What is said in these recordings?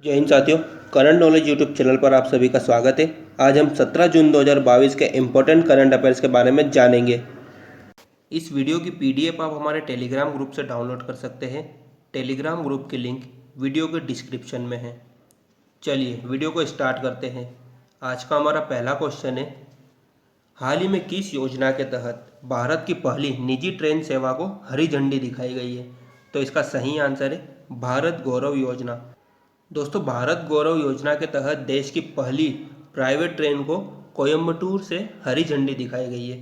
जय हिंद साथियों। Current knowledge YouTube channel पर आप सभी का स्वागत है। आज हम 17 जून 2022 के इम्पोर्टेंट करंट अफेयर्स के बारे में जानेंगे। इस वीडियो की पीडीएफ आप हमारे टेलीग्राम ग्रुप से डाउनलोड कर सकते हैं। टेलीग्राम ग्रुप की लिंक वीडियो के डिस्क्रिप्शन में है। चलिए वीडियो को स्टार्ट करते हैं। आज का हमारा पहला क्वेश्चन है, हाल ही में किस योजना के तहत भारत की पहली निजी ट्रेन सेवा को हरी झंडी दिखाई गई है? तो इसका सही आंसर है भारत गौरव योजना। दोस्तों, भारत गौरव योजना के तहत देश की पहली प्राइवेट ट्रेन को कोयम्बटूर से हरी झंडी दिखाई गई है।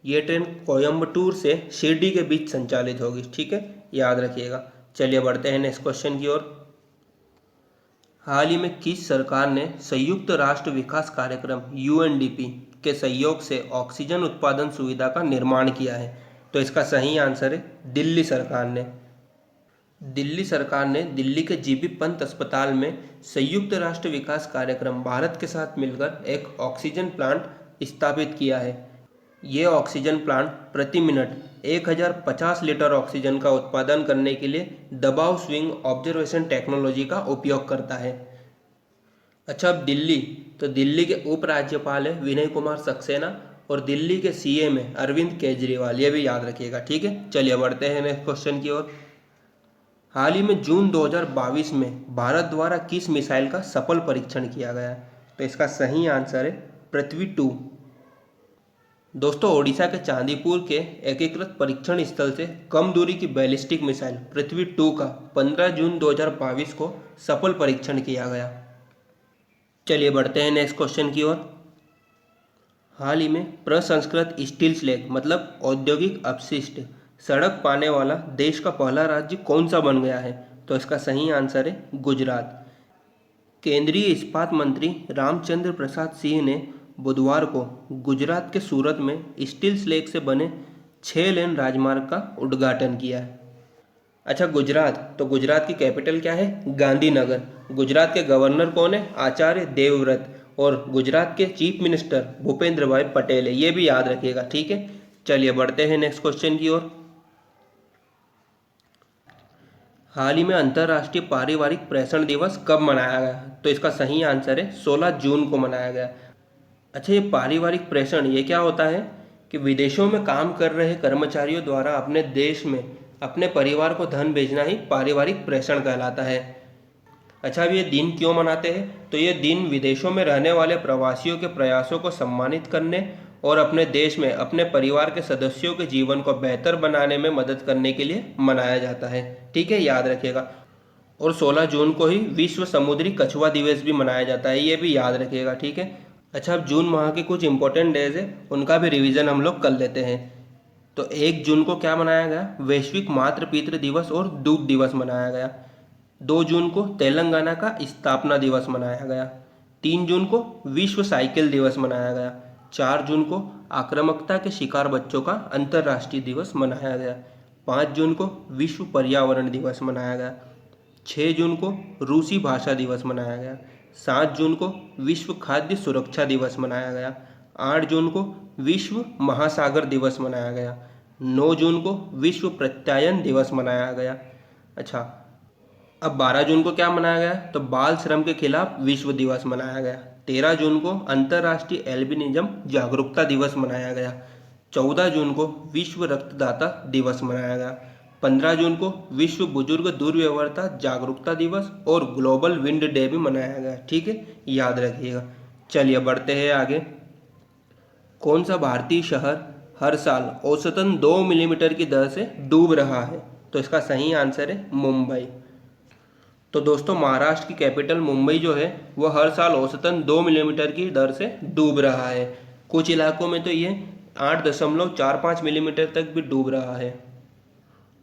ये ट्रेन कोयम्बटूर से शिरडी के बीच संचालित होगी। ठीक है, याद रखिएगा। चलिए बढ़ते हैं नेक्स्ट क्वेश्चन की ओर। हाल ही में किस सरकार ने संयुक्त राष्ट्र विकास कार्यक्रम यूएनडीपी के सहयोग से ऑक्सीजन उत्पादन सुविधा का निर्माण किया है? तो इसका सही आंसर है दिल्ली सरकार ने। दिल्ली सरकार ने दिल्ली के जीबी पंत अस्पताल में संयुक्त राष्ट्र विकास कार्यक्रम भारत के साथ मिलकर एक ऑक्सीजन प्लांट स्थापित किया है। ये ऑक्सीजन प्लांट प्रति मिनट 1050 लीटर ऑक्सीजन का उत्पादन करने के लिए दबाव स्विंग ऑब्जर्वेशन टेक्नोलॉजी का उपयोग करता है। अच्छा, अब दिल्ली, तो दिल्ली के उपराज्यपाल है विनय कुमार सक्सेना और दिल्ली के सीएम है अरविंद केजरीवाल। ये भी याद रखिएगा। ठीक है, चलिए बढ़ते हैं नेक्स्ट क्वेश्चन की ओर। हाल ही में जून 2022 में भारत द्वारा किस मिसाइल का सफल परीक्षण किया गया? तो इसका सही आंसर है पृथ्वी 2। दोस्तों, ओडिशा के चांदीपुर के एकीकृत परीक्षण स्थल से कम दूरी की बैलिस्टिक मिसाइल पृथ्वी 2 का 15 जून 2022 को सफल परीक्षण किया गया। चलिए बढ़ते हैं नेक्स्ट क्वेश्चन की ओर। हाल ही में प्रसंस्कृत स्टील स्लैग मतलब औद्योगिक अपशिष्ट सड़क पाने वाला देश का पहला राज्य कौन सा बन गया है? तो इसका सही आंसर है गुजरात। केंद्रीय इस्पात मंत्री रामचंद्र प्रसाद सिंह ने बुधवार को गुजरात के सूरत में स्टील स्लैग से बने 6 लेन राजमार्ग का उद्घाटन किया है। अच्छा, गुजरात, तो गुजरात की कैपिटल क्या है? गांधीनगर। गुजरात के गवर्नर कौन है? आचार्य देवव्रत। और गुजरात के चीफ मिनिस्टर भूपेंद्र भाई पटेल है। ये भी याद रखिएगा। ठीक है, चलिए बढ़ते हैं नेक्स्ट क्वेश्चन की ओर। हाल ही में अंतर्राष्ट्रीय पारिवारिक प्रेषण दिवस कब मनाया गया? तो इसका सही आंसर है 16 जून को मनाया गया। अच्छा, ये पारिवारिक प्रेषण ये क्या होता है कि विदेशों में काम कर रहे कर्मचारियों द्वारा अपने देश में अपने परिवार को धन भेजना ही पारिवारिक प्रेषण कहलाता है। अच्छा, अब ये दिन क्यों मनाते हैं? तो ये दिन विदेशों में रहने वाले प्रवासियों के प्रयासों को सम्मानित करने और अपने देश में अपने परिवार के सदस्यों के जीवन को बेहतर बनाने में मदद करने के लिए मनाया जाता है। ठीक है, याद रखिएगा। और 16 जून को ही विश्व समुद्री कछुआ दिवस भी मनाया जाता है। ये भी याद रखिएगा। ठीक है। अच्छा, अब जून माह के कुछ इंपॉर्टेंट डेज है, उनका भी रिवीजन हम लोग कर लेते हैं। तो 1 जून को क्या मनाया गया? वैश्विक मातृ पितृ दिवस और दूध दिवस मनाया गया। 2 जून को तेलंगाना का स्थापना दिवस मनाया गया। 3 जून को विश्व साइकिल दिवस मनाया गया। 4 जून को आक्रामकता के शिकार बच्चों का अंतर्राष्ट्रीय दिवस मनाया गया। 5 जून को विश्व पर्यावरण दिवस मनाया गया। 6 जून को रूसी भाषा दिवस मनाया गया। 7 जून को विश्व खाद्य सुरक्षा दिवस मनाया गया। 8 जून को विश्व महासागर दिवस मनाया गया। 9 जून को विश्व प्रत्यायन दिवस मनाया गया। अच्छा, अब 12 जून को क्या मनाया गया? तो बाल श्रम के खिलाफ विश्व दिवस मनाया गया। 13 जून को अंतर्राष्ट्रीय एल्बिनिज्म जागरूकता दिवस मनाया गया। 14 जून को विश्व रक्तदाता दिवस मनाया गया। 15 जून को विश्व बुजुर्ग दुर्व्यवहारता जागरूकता दिवस और ग्लोबल विंड डे भी मनाया गया। ठीक है, याद रखिएगा। चलिए बढ़ते हैं आगे। कौन सा भारतीय शहर हर साल औसतन 2 मिलीमीटर की दर से डूब रहा है? तो इसका सही आंसर है मुंबई। तो दोस्तों, महाराष्ट्र की कैपिटल मुंबई जो है वह हर साल औसतन 2 मिलीमीटर की दर से डूब रहा है। कुछ इलाकों में तो ये 8.45 मिलीमीटर तक भी डूब रहा है।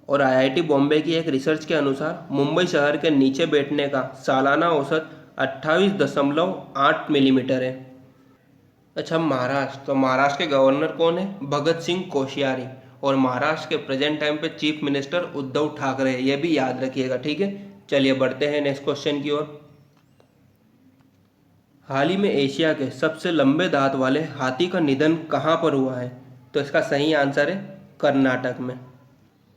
और आईआईटी बॉम्बे की एक रिसर्च के अनुसार मुंबई शहर के नीचे बैठने का सालाना औसत 28.8 मिलीमीटर है। अच्छा, महाराष्ट्र, तो महाराष्ट्र के गवर्नर कौन है? भगत सिंह कोश्यारी। और महाराष्ट्र के प्रेजेंट टाइम पे चीफ मिनिस्टर उद्धव ठाकरे। ये भी याद रखिएगा। ठीक है, चलिए बढ़ते हैं नेक्स्ट क्वेश्चन की ओर। हाल ही में एशिया के सबसे लंबे दांत वाले हाथी का निधन कहाँ पर हुआ है? तो इसका सही आंसर है कर्नाटक में।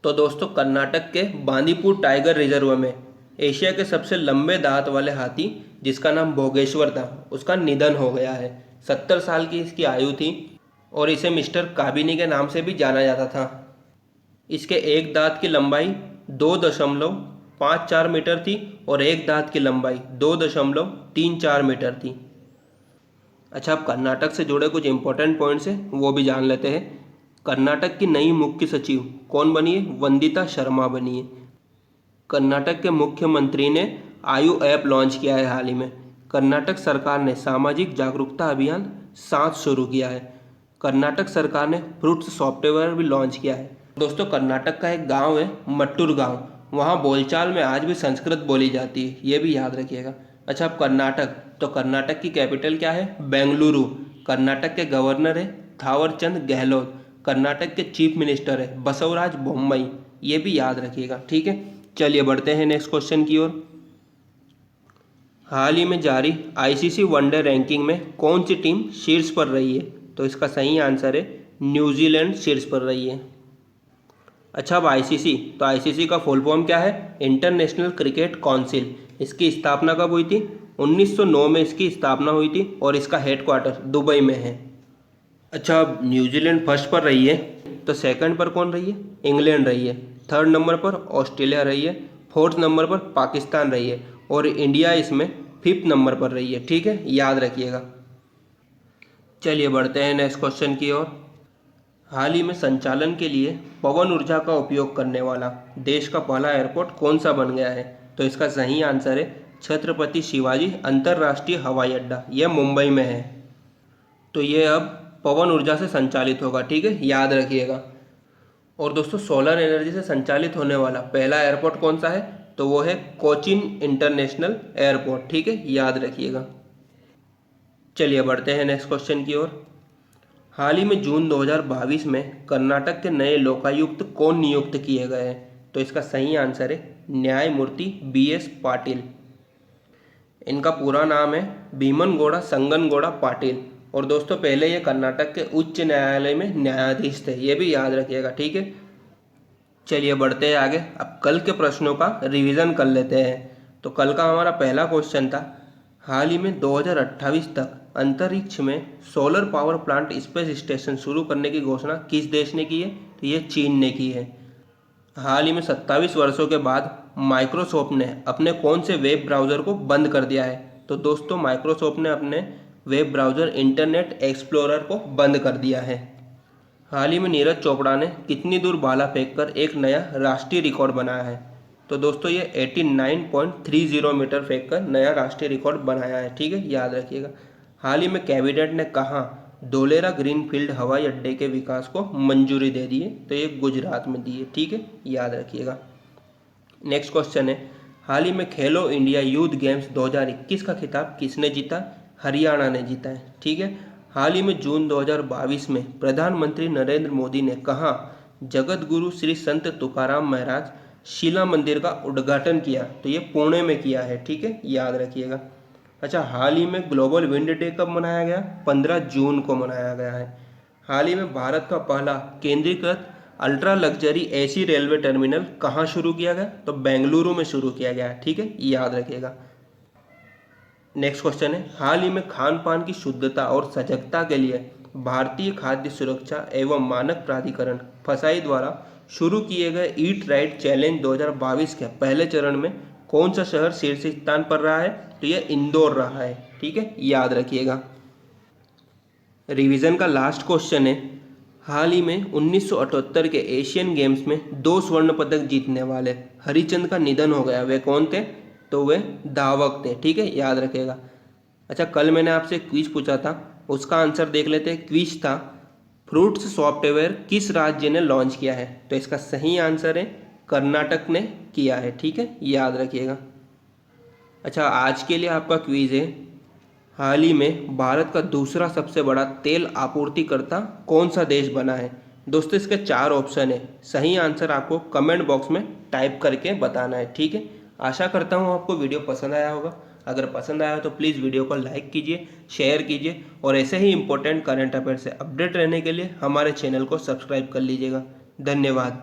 तो दोस्तों, कर्नाटक के बांदीपुर टाइगर रिजर्व में एशिया के सबसे लंबे दांत वाले हाथी जिसका नाम भोगेश्वर था उसका निधन हो गया है। 70 साल की इसकी आयु थी और इसे मिस्टर काबिनी के नाम से भी जाना जाता था। इसके एक दांत की लंबाई 2.54 मीटर थी और एक दांत की लंबाई 2.34 मीटर थी। अच्छा, अब कर्नाटक से जुड़े कुछ इंपॉर्टेंट पॉइंट्स हैं वो भी जान लेते हैं। कर्नाटक की नई मुख्य सचिव कौन बनी है? वंदिता शर्मा बनी है। कर्नाटक के मुख्यमंत्री ने आयु ऐप लॉन्च किया है हाल ही में। कर्नाटक सरकार ने सामाजिक जागरूकता अभियान 7 शुरू किया है। कर्नाटक सरकार ने फ्रूट्स सॉफ्टवेयर भी लॉन्च किया है। दोस्तों, कर्नाटक का एक गांव है मट्टूर गांव, वहाँ बोलचाल में आज भी संस्कृत बोली जाती है, ये भी याद रखिएगा। अच्छा, अब कर्नाटक, तो कर्नाटक की कैपिटल क्या है? बेंगलुरु। कर्नाटक के गवर्नर है थावरचंद गहलोत। कर्नाटक के चीफ मिनिस्टर है बसवराज बोम्मई, ये भी याद रखिएगा। ठीक है, चलिए बढ़ते हैं नेक्स्ट क्वेश्चन की ओर। हाल ही में जारी आईसीसी वनडे रैंकिंग में कौन सी टीम शीर्ष पर रही है? तो इसका सही आंसर है न्यूजीलैंड शीर्ष पर रही है। अच्छा, अब आईसीसी, तो आईसीसी का फुल फॉर्म क्या है? International cricket council. इसकी स्थापना कब हुई थी? 1909 में इसकी स्थापना हुई थी और इसका हेडक्वार्टर दुबई में है। अच्छा, अब न्यूजीलैंड फर्स्ट पर रही है, तो सेकंड पर कौन रही है? इंग्लैंड रही है। थर्ड नंबर पर ऑस्ट्रेलिया रही है। फोर्थ नंबर पर पाकिस्तान रही है और इंडिया इसमें 5th नंबर पर रही है। ठीक है, याद रखिएगा। चलिए बढ़ते हैं नेक्स्ट क्वेश्चन की ओर। हाल ही में संचालन के लिए पवन ऊर्जा का उपयोग करने वाला देश का पहला एयरपोर्ट कौन सा बन गया है? तो इसका सही आंसर है छत्रपति शिवाजी अंतर्राष्ट्रीय हवाई अड्डा। यह मुंबई में है, तो ये अब पवन ऊर्जा से संचालित होगा। ठीक है, याद रखिएगा। और दोस्तों, सोलर एनर्जी से संचालित होने वाला पहला एयरपोर्ट कौन सा है? तो वो है कोचीन इंटरनेशनल एयरपोर्ट। ठीक है, याद रखिएगा। चलिए बढ़ते हैं नेक्स्ट क्वेश्चन की ओर। हाल ही में जून 2022 में कर्नाटक के नए लोकायुक्त कौन नियुक्त किए गए हैं? तो इसका सही आंसर है न्यायमूर्ति BS पाटिल। इनका पूरा नाम है भीमनगौड़ा संगनगौड़ा पाटिल। और दोस्तों, पहले ये कर्नाटक के उच्च न्यायालय में न्यायाधीश थे, ये भी याद रखिएगा। ठीक है, चलिए बढ़ते हैं आगे। अब कल के प्रश्नों का रिवीजन कर लेते हैं। तो कल का हमारा पहला क्वेश्चन था, हाल ही में 2028 तक अंतरिक्ष में solar power plant space station शुरू करने की घोषणा किस देश ने की है? तो ये चीन ने की है। हाल ही में 27 वर्षों के बाद माइक्रोसॉफ्ट ने अपने कौन से वेब ब्राउज़र को बंद कर दिया है? तो दोस्तों, माइक्रोसॉफ्ट ने अपने वेब ब्राउज़र इंटरनेट एक्सप्लोरर को बंद कर दिया है। हाल ही में नीरज चोपड़ा ने कितनी दूर भाला फेंककर एक नया राष्ट्रीय रिकॉर्ड बनाया है? तो दोस्तों, ये 89.30 मीटर फेंककर नया राष्ट्रीय रिकॉर्ड बनाया है। ठीक है, याद रखिएगा। हाल ही में कैबिनेट ने कहाँ धोलेरा ग्रीनफील्ड हवाई अड्डे के विकास को मंजूरी दे दी है? तो ये गुजरात में दी है। ठीक है, याद रखिएगा। नेक्स्ट क्वेश्चन है, हाल ही में खेलो इंडिया यूथ गेम्स 2021 का खिताब किसने जीता? हरियाणा ने जीता है। ठीक है, हाल ही में जून 2022 में प्रधानमंत्री नरेंद्र मोदी ने कहाँ जगत गुरु श्री संत तुकाराम महाराज शिला मंदिर का उद्घाटन किया? तो ये पुणे में किया है। ठीक है, याद रखिएगा। अच्छा, हाल ही में ग्लोबल विंड डे कब मनाया गया? 15 जून को मनाया गया है। हाल ही में भारत का पहला केंद्रीकृत ultra luxury AC railway terminal कहाँ शुरू किया गया? तो बेंगलुरु में शुरू किया गया है। ठीक है, याद रखिएगा। नेक्स्ट क्वेश्चन है, हाल ही में खान पान की शुद्धता और सजगता के लिए भारतीय खाद्य सुरक्षा एवं मानक प्राधिकरण फसाई द्वारा शुरू किए गए ईट राइट चैलेंज 2022 के पहले चरण में कौन सा शहर शीर्ष स्थान पर रहा है? तो यह इंदौर रहा है। ठीक है, याद रखिएगा। रिवीजन का लास्ट क्वेश्चन है, हाल ही में 1978 के एशियन गेम्स में 2 स्वर्ण पदक जीतने वाले हरिचंद का निधन हो गया। वे कौन थे? तो वे धावक थे। ठीक है, याद रखेगा। अच्छा, कल मैंने आपसे क्विज पूछा था, उसका आंसर देख लेते हैं। क्विज था, फ्रूट्स सॉफ्टवेयर किस राज्य ने लॉन्च किया है? तो इसका सही आंसर है कर्नाटक ने किया है। ठीक है, याद रखिएगा। अच्छा, आज के लिए आपका क्विज है, हाल ही में भारत का दूसरा सबसे बड़ा तेल आपूर्तिकर्ता कौन सा देश बना है? दोस्तों, इसके 4 ऑप्शन है, सही आंसर आपको कमेंट बॉक्स में टाइप करके बताना है। ठीक है, आशा करता हूँ आपको वीडियो पसंद आया होगा। अगर पसंद आया तो प्लीज़ वीडियो को लाइक कीजिए, शेयर कीजिए और ऐसे ही इंपॉर्टेंट करंट अफेयर से अपडेट रहने के लिए हमारे चैनल को सब्सक्राइब कर लीजिएगा। धन्यवाद।